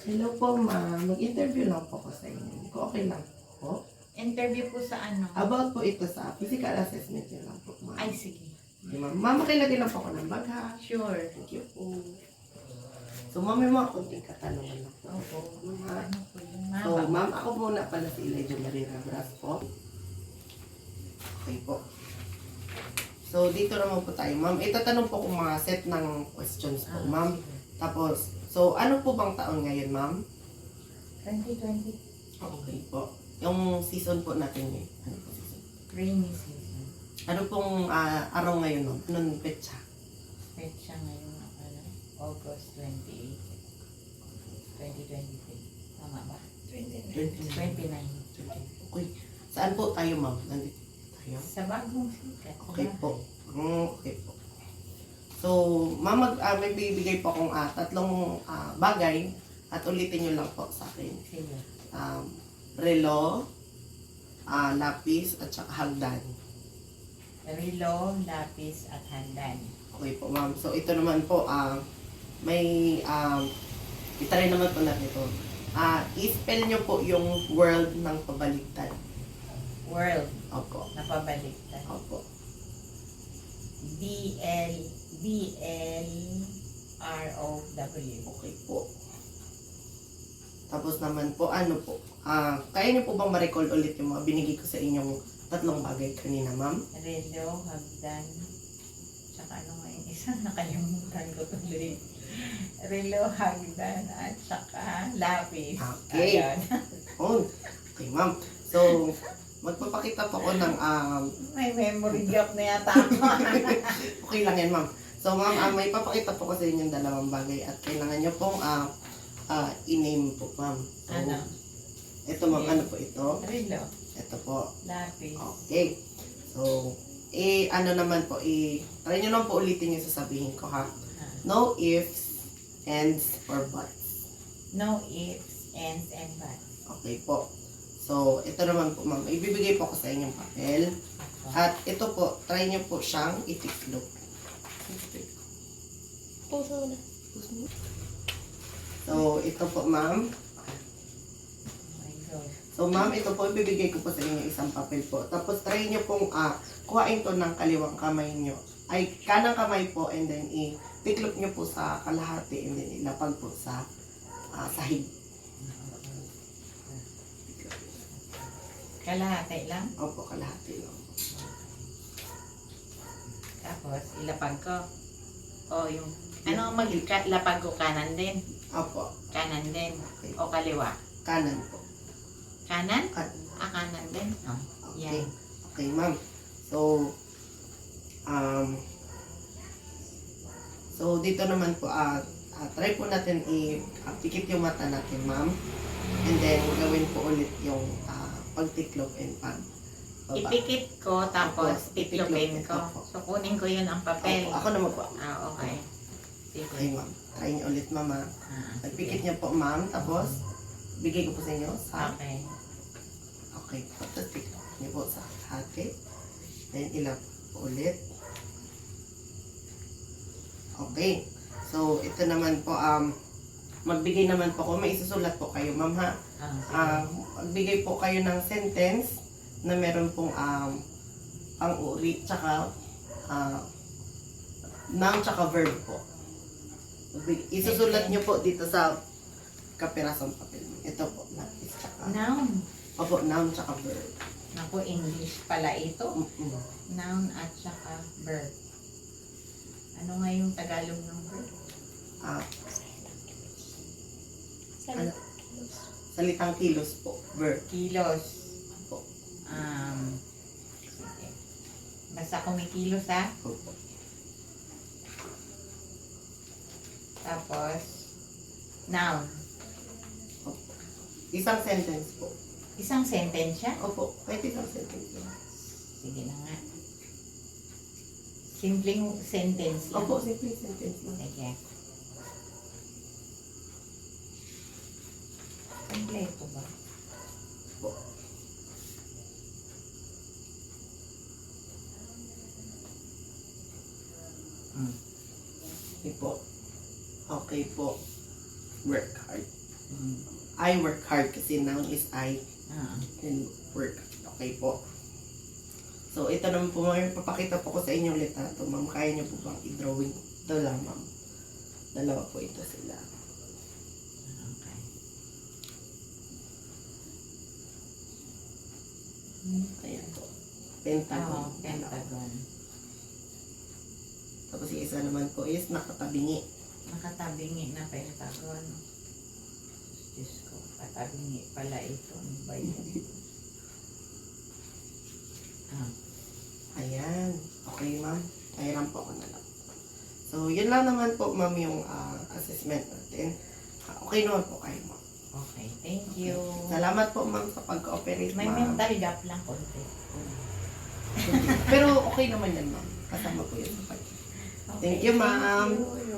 Hello po, ma'am. Mag-interview lang po ko sa inyo. Kung okay lang po. Interview po sa ano? About po ito sa physical assessment yun lang po, ma'am. Ay, sige. Okay, ma'am. Ma'am, makilagay lang po ako ng bag, ha? Sure. Thank you po. So, ma'am, may mga kunting katanungan lang po. Opo. Ma'am, ha? Ano po yun? So, ma'am, ako muna pala si Elijah Marina Bras po. Okay po. So, dito naman po tayo, ma'am. Itatanong po kung mga set ng questions po, ma'am. Tapos, so, ano po bang taon ngayon, ma'am? 2020. Okay po. Yung season po natin ngayon. Ano po season? Rainy season. Ano pong araw ngayon, ma'am? Anong petsa? Petsa ngayon na ano? August 28. 2023. Tama ba? 29. Okay. Saan po tayo, ma'am? Nandito tayo? Sa bagong sikat. Okay po. Okay po. So, ma'am, may bibigay po akong tatlong bagay at ulitin nyo lang po sa akin. Sige. Relo, lapis, at saka hagdan. Relo, lapis, at handan. Okay po, ma'am. So, ito naman po, may, itaray naman po natin ito. I-spell nyo po yung world ng pabaliktad. World. Opo. Napabaliktad. Opo. BLROW. Okay po. Tapos naman po, ano po, kaya niyo po bang ma-recall ulit yung mga binigay ko sa inyong tatlong bagay kanina, ma'am? Relo, hagdan, tsaka ano nga yung isa, nakalimutan ko tuloy. Relo, hagdan, at tsaka lapis. Okay. Ayan. Oh, okay, ma'am. So, magpapakita po ko ng, May memory gap na yata ako. okay lang yan, ma'am. So, ma'am, may papakita po ko sa inyong dalawang bagay at kailangan niyo pong, i-name po, ma'am. So, Ano? ito, ma'am, ano po ito? Relo, Ito po. lapis. Okay. So, ano naman po, try nyo lang po ulitin yung sasabihin ko, ha? No ifs, ands, or buts. No ifs, ands, and buts. Okay po. So, ito naman po, ma'am. Ibibigay po ko sa inyong papel. At ito po, try nyo po siyang itiklop. So, ito po, ma'am. Oh my God. So, ma'am, ito po, ibibigay ko po sa inyo isang papel po. Tapos, try nyo pong kuhain to ng kaliwang kamay nyo. Ay, kanang kamay po, and then itiklop nyo po sa kalahati, and then ilapag po sa sahig. Kalahati lang. Opo, kalahati lang. Tapos, ilapag ko. O, yung, ano lapag ko, kanan din. Opo, Kanan din. okay. O kaliwa. Kanan po. Kanan? Kanan. Kanan din. Oh, Okay. yan. Okay, ma'am. So, dito naman po, try po natin i-pikit yung mata natin, ma'am. And then, gawin po ulit yung pagtiklop and pag baba. Ipikit ko, tapos Opo, tiklopin ko. opo. So, kunin ko yun ang papel. Opo, ako naman po. Okay. Okay, Sige. ma'am. Try niyo ulit, ma'am. Pagpikit Sige. niyo po, ma'am. Tapos, bigay ko po sa inyo sa... Okay. Okay. Tapos, tiklop niyo po sa hati. Then, ilap po ulit. Okay. So, ito naman po, magbigay naman po ako. May isusulat po kayo, ma'am, ha? Sige. Magbigay po kayo ng sentence na meron pong pang-uri, tsaka noun, tsaka verb po. Isusulat nyo po dito sa kapirasong papel. Ito po, lapis, tsaka... Noun. Opo, noun, tsaka verb. Naku, English pala ito. Noun at saka verb. Ano nga yung Tagalog ng verb? Ano? Salitang kilos po, verb. Kilos. Po. Sige. Basta kumikilos, ha? Opo. Tapos, noun. Opo. Isang sentence po. Isang sentence siya? Opo, kahit isang sentence po. Sige na nga. Simpleng sentence lang. Opo, simple sentence lang. Sige. Kompleto ba? Po. Okay po. Okay po. Work hard. I work hard kasi noun is I Ah. and work. Okay po. So, ito naman po, may papakita po ko sa inyo ulit na ito, ma'am. Kaya niyo po bang i-drawing? Ito lang, ma'am. Dalawa po ito sila. Okay. Ayan po. Pentagon. Pentagon. Tapos yung isa naman po is nakatabingi. Nakatabingi na pentagon. Diyos ko, katabingi pala ito. Ano ba yun? Ayan. Okay, ma'am. Pahiram po ako na lang. So, yun lang naman po, ma'am, yung assessment natin. Okay naman po kayo, ma'am. Okay, thank you. Salamat po, ma'am, sa pag-cooperate, May ma'am. mental gap lang konti. Pero okay naman yan, ma'am. Kasama po yun sa pag. Okay, Thank you, ma'am. you.